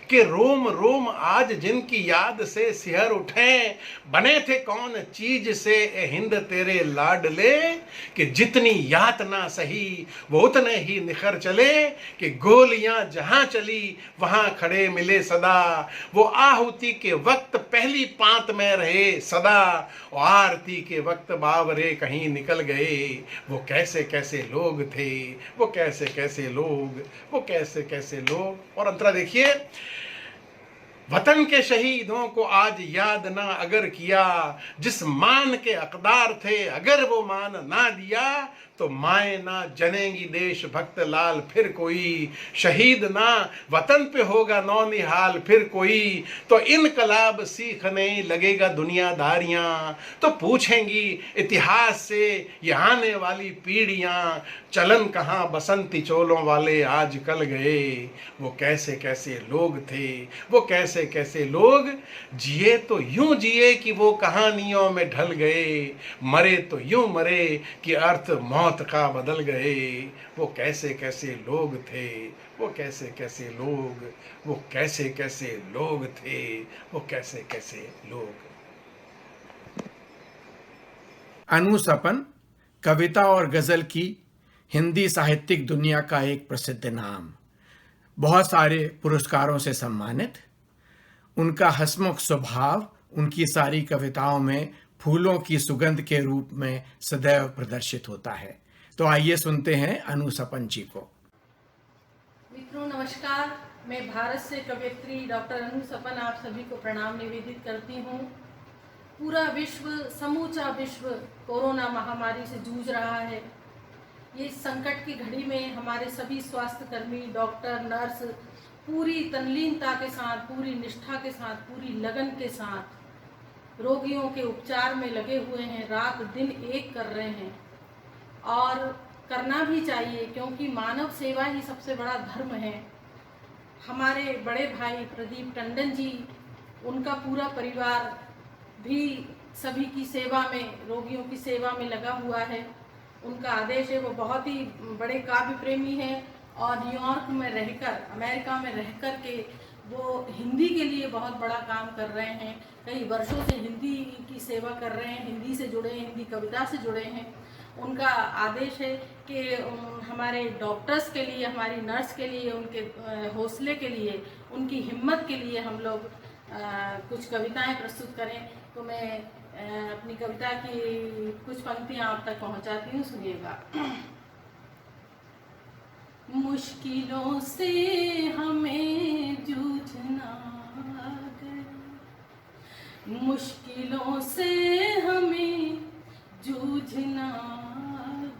कि रोम रोम आज जिनकी याद से सिहर उठे, बने थे कौन चीज से ए हिंद तेरे लाडले, कि जितनी यातना सही वो उतने ही निखर चले, कि गोलियां जहां चली वहां खड़े मिले सदा, वो आहुति के वक्त पहली पांत में रहे सदा, और आरती के वक्त बावरे कहीं निकल गए, वो कैसे कैसे लोग थे, वो कैसे कैसे लोग, वो कैसे कैसे लोग। और अंतरा देखिए, वतन के शहीदों को आज याद ना अगर किया, जिस मान के हकदार थे अगर वो मान ना दिया, तो माए ना जनेंगी देश भक्त लाल फिर कोई, शहीद ना वतन पे होगा नौनिहाल फिर कोई, तो इनकलाब सीखने लगेगा दुनियादारियां, तो पूछेंगी इतिहास से ये आने वाली पीढ़ियां, चलन कहाँ बसंती चोलों वाले आज कल गए, वो कैसे कैसे लोग थे, वो कैसे कैसे लोग, जिए तो यूं जिए कि वो कहानियों में ढल गए, मरे तो यूं मरे कि अर्थ मौत का बदल गए, वो कैसे कैसे लोग थे, वो कैसे कैसे लोग, वो कैसे कैसे लोग थे, वो कैसे कैसे लोग। अनु सपन कविता और गजल की हिंदी साहित्यिक दुनिया का एक प्रसिद्ध नाम, बहुत सारे पुरस्कारों से सम्मानित। उनका हंसमुख स्वभाव उनकी सारी कविताओं में फूलों की सुगंध के रूप में सदैव प्रदर्शित होता है। तो आइए सुनते हैं अनु सपन जी को। मित्रों नमस्कार, मैं भारत से कवयित्री डॉक्टर अनु सपन आप सभी को प्रणाम निवेदित करती हूँ। पूरा विश्व, समूचा विश्व कोरोना महामारी से जूझ रहा है। ये संकट की घड़ी में हमारे सभी स्वास्थ्य कर्मी, डॉक्टर, नर्स पूरी तल्लीनता के साथ, पूरी निष्ठा के साथ, पूरी लगन के साथ रोगियों के उपचार में लगे हुए हैं, रात दिन एक कर रहे हैं और करना भी चाहिए, क्योंकि मानव सेवा ही सबसे बड़ा धर्म है। हमारे बड़े भाई प्रदीप टंडन जी, उनका पूरा परिवार भी सभी की सेवा में, रोगियों की सेवा में लगा हुआ है। उनका आदेश है, वो बहुत ही बड़े काव्य प्रेमी हैं और न्यूयॉर्क में रहकर, अमेरिका में रहकर के वो हिंदी के लिए बहुत बड़ा काम कर रहे हैं। कई वर्षों से हिंदी की सेवा कर रहे हैं, हिंदी से जुड़े हैं, हिंदी कविता से जुड़े हैं। उनका आदेश है कि हमारे डॉक्टर्स के लिए, हमारी नर्स के लिए, उनके हौसले के लिए, उनकी हिम्मत के लिए हम लोग कुछ कविताएं प्रस्तुत करें। तो मैं अपनी कविता की कुछ पंक्तियां आप तक पहुंचाती हूँ, सुनिएगा। मुश्किलों से हमें जूझना गया, मुश्किलों से हमें जूझना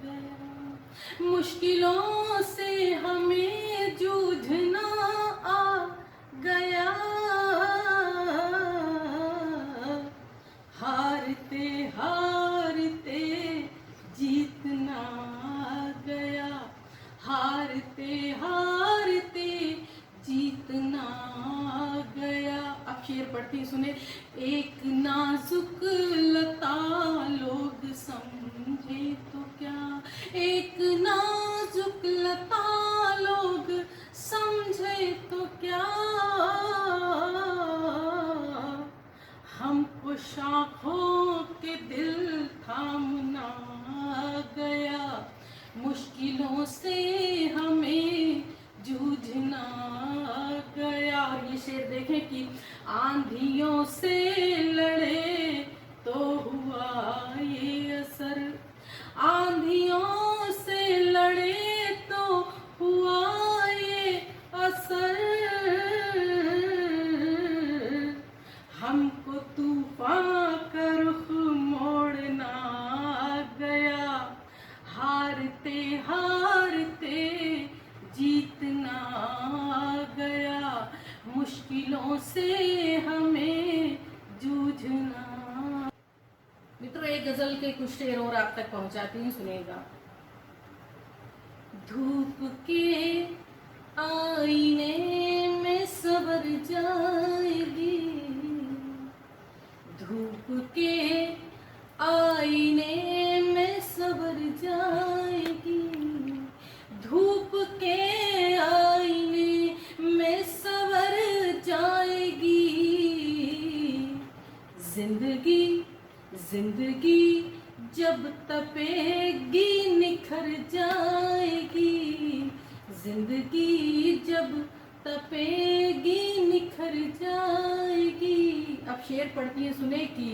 गया, मुश्किलों से हमें जूझना आ गया, हारते हारते जीतना गया, हारते हारते जीतना गया। अब शेर पढ़ती सुने। एक नाजुक लता लोग समझे तो क्या, एक नाजुक लता लोग समझे तो क्या, हमको शाखों के दिल थामना गया, मुश्किलों से हमें जूझना गया। और ये शेर देखें कि आंधियों से लड़े तो हुआ ये असर, आंधियों से लड़े तो हुआ ये असर, हमको तूफान का रुख मोड़ना गया, हारते हारते जीतना गया, मुश्किलों से हमें जूझना। मित्रों, एक गजल के कुछ शेर और आप तक पहुंचाती हूँ, सुनेगा। धूप के आईने में सवर जाएगी, धूप के आईने में सवर जाएगी, धूप के आईने में सवर जिंदगी जब तपेगी निखर जाएगी, जिंदगी जब तपेगी निखर जाएगी। अब शेर पढ़ती है, सुने कि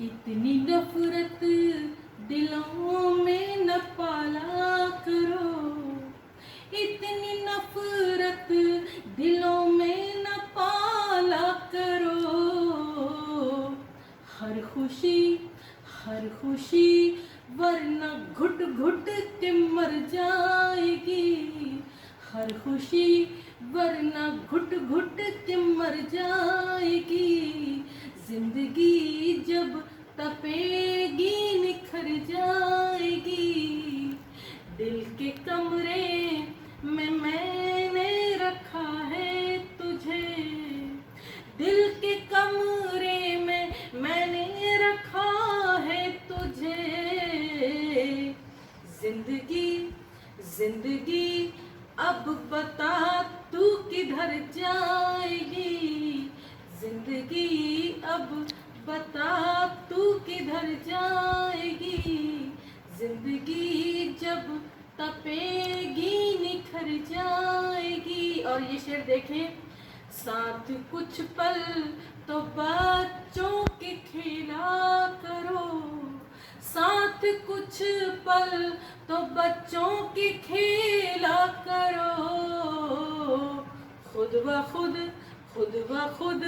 इतनी नफरत दिलों में न पाला करो, इतनी नफरत दिलों में न पाला करो। हर खुशी वरना घुट घुट के मर जाएगी, हर खुशी वरना घुट घुट के मर जाएगी। जिंदगी जब तपेगी निखर जाएगी, दिल के कमरे में मैंने रखा है तुझे, दिल के कमरे में मैंने रखा है तुझे। जिंदगी अब बता तू किधर जाएगी, जिंदगी अब बता तू किधर जाएगी। जिंदगी जब तपेगी निखर जाएगी। और ये शेर देखें, साथ कुछ पल तो बच्चों के खेला करो, साथ कुछ पल तो बच्चों के खेला करो। खुद ब खुद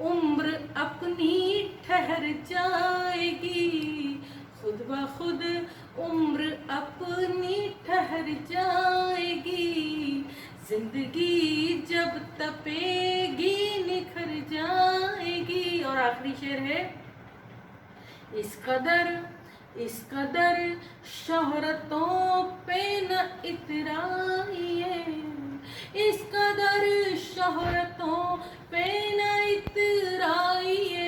उम्र अपनी ठहर जाएगी, खुद ब खुद उम्र अपनी ठहर जाएगी। जिंदगी जब तपेगी निखर जाएगी। और आखिरी शेर है, इस कदर शोहरतों पे न इतराइए, इस कदर शोहरतों पे न इतराइए।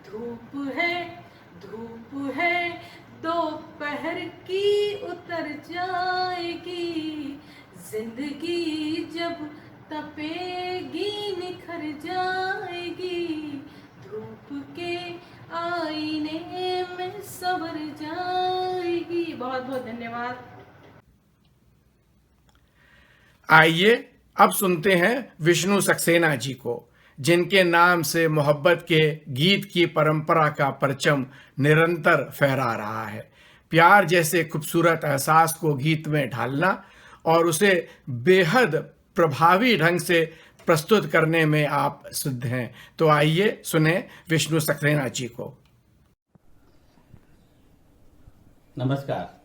धूप है दोपहर की उतर जाएगी, जिंदगी जब तपेगी निखर जाएगी। धूप के आईने में सवर जाएगी। बहुत बहुत धन्यवाद। आइए अब सुनते हैं विष्णु सक्सेना जी को, जिनके नाम से मोहब्बत के गीत की परंपरा का परचम निरंतर फहरा रहा है। प्यार जैसे खूबसूरत एहसास को गीत में ढालना और उसे बेहद प्रभावी ढंग से प्रस्तुत करने में आप सिद्ध हैं। तो आइए सुने विष्णु सक्सेना जी को। नमस्कार,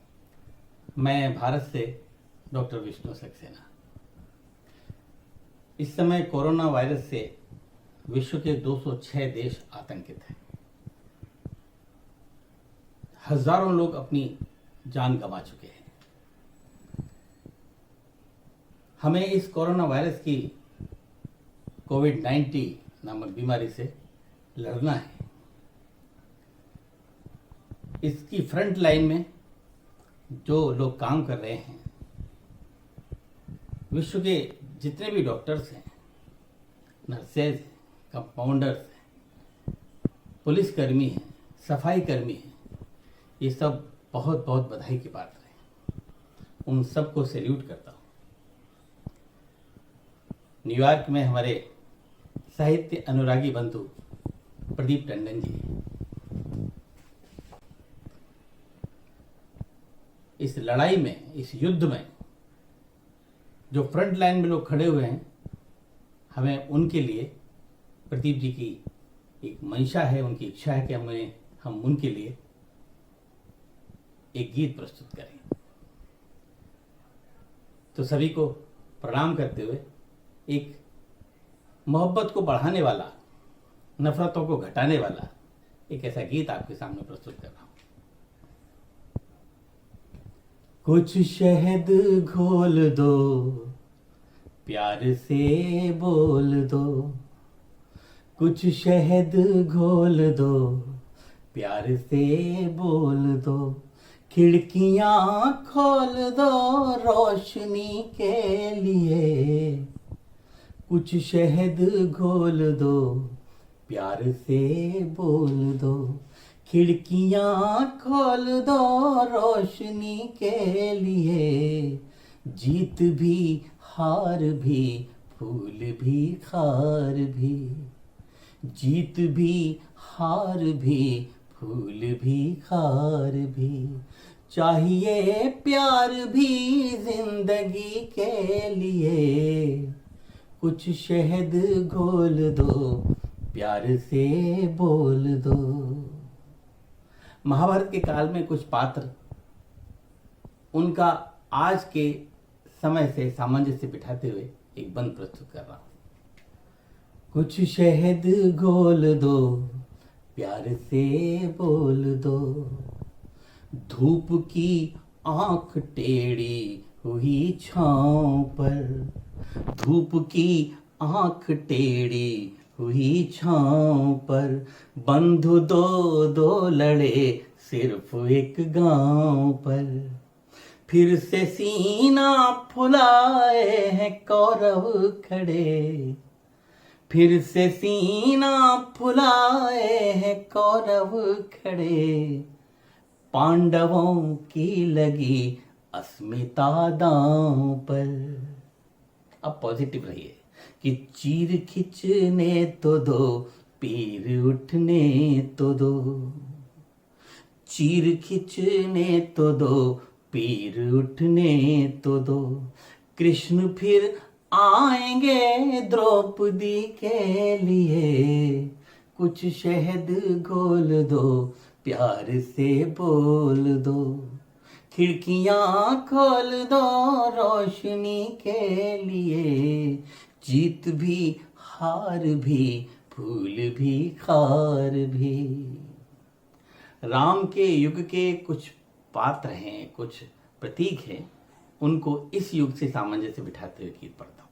मैं भारत से डॉक्टर विष्णु सक्सेना। इस समय कोरोना वायरस से विश्व के 206 देश आतंकित हैं। हजारों लोग अपनी जान गंवा चुके हैं। हमें इस कोरोना वायरस की कोविड-19 नामक बीमारी से लड़ना है। इसकी फ्रंट लाइन में जो लोग काम कर रहे हैं, विश्व के जितने भी डॉक्टर्स हैं, नर्सेज हैं, कंपाउंडर्स हैं, पुलिसकर्मी हैं, सफाई कर्मी हैं, ये सब बहुत बहुत बधाई के पात्र हैं। उन सबको सैल्यूट करता हूँ। न्यूयॉर्क में हमारे साहित्य अनुरागी बंधु प्रदीप टंडन जी, इस लड़ाई में, इस युद्ध में जो फ्रंट लाइन में लोग खड़े हुए हैं, हमें उनके लिए, प्रदीप जी की एक मंशा है, उनकी इच्छा है कि हम उनके लिए एक गीत प्रस्तुत करें। तो सभी को प्रणाम करते हुए एक मोहब्बत को बढ़ाने वाला, नफरतों को घटाने वाला एक ऐसा गीत आपके सामने प्रस्तुत कर रहा हूं। कुछ शहद घोल दो, प्यार से बोल दो, कुछ शहद घोल दो, प्यार से बोल दो, खिड़कियां खोल दो रोशनी के लिए, कुछ शहद घोल दो, प्यार से बोल दो, खिड़कियां खोल दो रोशनी के लिए। जीत भी हार भी फूल भी खार भी, जीत भी हार भी फूल भी खार भी, चाहिए प्यार भी जिंदगी के लिए। कुछ शहद घोल दो, प्यार से बोल दो। महाभारत के काल में कुछ पात्र, उनका आज के समय से सामंजस्य बिठाते हुए एक बंद प्रस्तुत कर रहा हूं। कुछ शहद घोल दो, प्यार से बोल दो। धूप की आंख टेढ़ी हुई छांव पर, धूप की आंख टेढ़ी हुई छांव पर, बंधु दो दो लड़े सिर्फ एक गांव पर। फिर से सीना फुलाए हैं कौरव खड़े, फिर से सीना फुलाए हैं कौरव खड़े। पांडवों की लगी अस्मिता दांव पर। अब पॉजिटिव रहिए कि चीर खींचने तो दो, पीर उठने तो दो। चीर खींचने तो दो, पीर उठने तो दो। कृष्ण फिर आएंगे द्रौपदी के लिए। कुछ शहद घोल दो, प्यार से बोल दो। खिड़कियां खोल दो रोशनी के लिए। जीत भी हार भी फूल भी खार भी। राम के युग के कुछ पात्र हैं, कुछ प्रतीक हैं, उनको इस युग से सामंजस्य बिठाते हुए गीत पढ़ता हूं।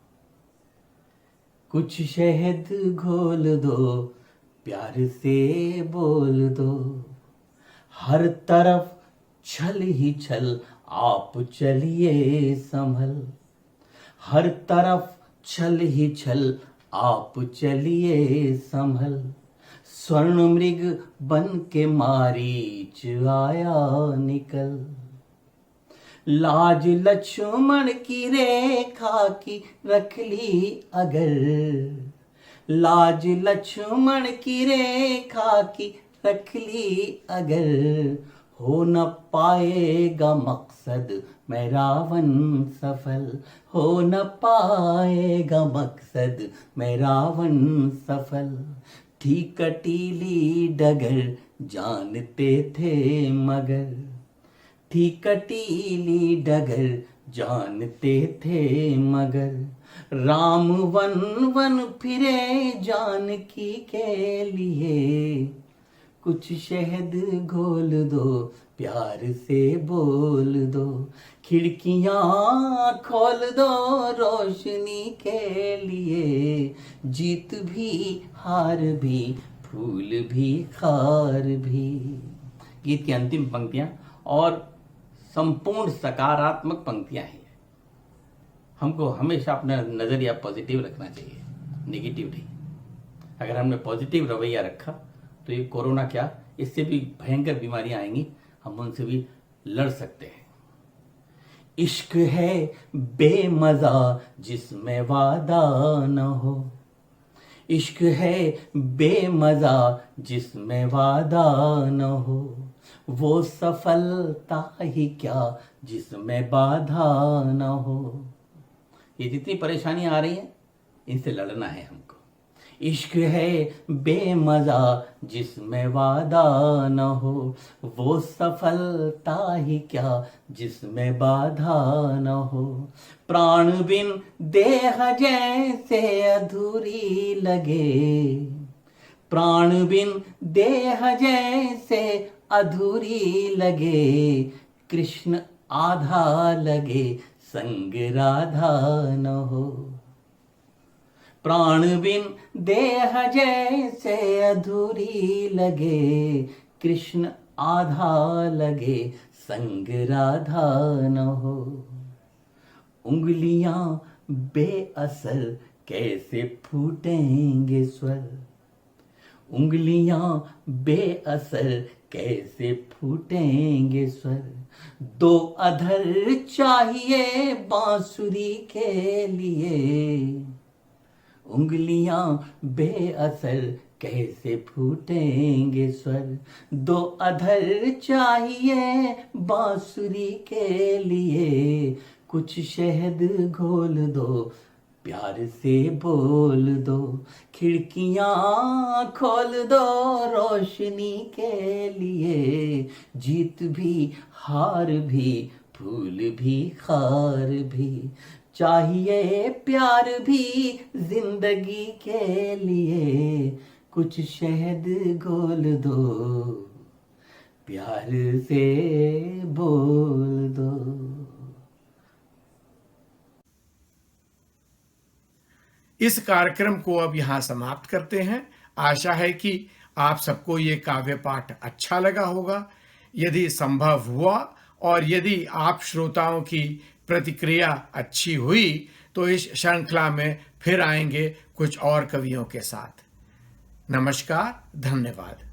कुछ शहद घोल दो, प्यार से बोल दो। हर तरफ छल ही छल, आप चलिए संभल। हर तरफ छल ही छल, आप चलिए संभल। स्वर्ण मृग बन के मारीच आया निकल। लाज लक्ष्मण की रेखा की रख ली अगर, लाज लक्ष्मण की रेखा की रख ली अगर। हो न पाएगा मकसद मैं रावण सफल, हो न पाएगा मकसद मैं रावण सफल। थी कटीली डगर जानते थे मगर, थी कटीली डगर जानते थे मगर। राम वन वन फिरे जानकी के लिए। कुछ शहद घोल दो, प्यार से बोल दो। खिड़कियां खोल दो रोशनी के लिए। जीत भी हार भी फूल भी खार भी। गीत की अंतिम पंक्तियां और संपूर्ण सकारात्मक पंक्तियां हैं। हमको हमेशा अपना नजरिया पॉजिटिव रखना चाहिए, नेगेटिव नहीं। अगर हमने पॉजिटिव रवैया रखा तो ये कोरोना क्या, इससे भी भयंकर बीमारियां आएंगी, हम उनसे भी लड़ सकते हैं। इश्क है बेमजा जिसमें वादा न हो। इश्क है बेमजा जिसमें वादा न हो। वो सफलता ही क्या जिसमें बाधा न हो। ये जितनी परेशानियां आ रही हैं, इनसे लड़ना है हमको। इश्क है बेमजा जिसमें वादा न हो। वो सफलता ही क्या जिसमें बाधा न हो। प्राण बिन देह जैसे अधूरी लगे। प्राण बिन देह जैसे अधूरी लगे। कृष्ण आधा लगे संग राधा न हो। प्राण बिन देह जैसे अधूरी लगे। कृष्ण आधा लगे संग राधा न हो। उंगलियां बेअसर कैसे फूटेंगे स्वर। उंगलियां बेअसर कैसे फूटेंगे स्वर, दो अधर चाहिए बांसुरी के लिए। उंगलियां बेअसर कैसे फूटेंगे स्वर, दो अधर चाहिए बांसुरी के लिए। कुछ शहद घोल दो, प्यार से बोल दो, खिड़कियां खोल दो रोशनी के लिए। जीत भी हार भी फूल भी खार भी चाहिए, प्यार भी जिंदगी के लिए। कुछ शहद घोल दो, प्यार से बोल दो। इस कार्यक्रम को अब यहाँ समाप्त करते हैं। आशा है कि आप सबको ये काव्य पाठ अच्छा लगा होगा। यदि संभव हुआ और यदि आप श्रोताओं की प्रतिक्रिया अच्छी हुई तो इस श्रृंखला में फिर आएंगे कुछ और कवियों के साथ। नमस्कार, धन्यवाद।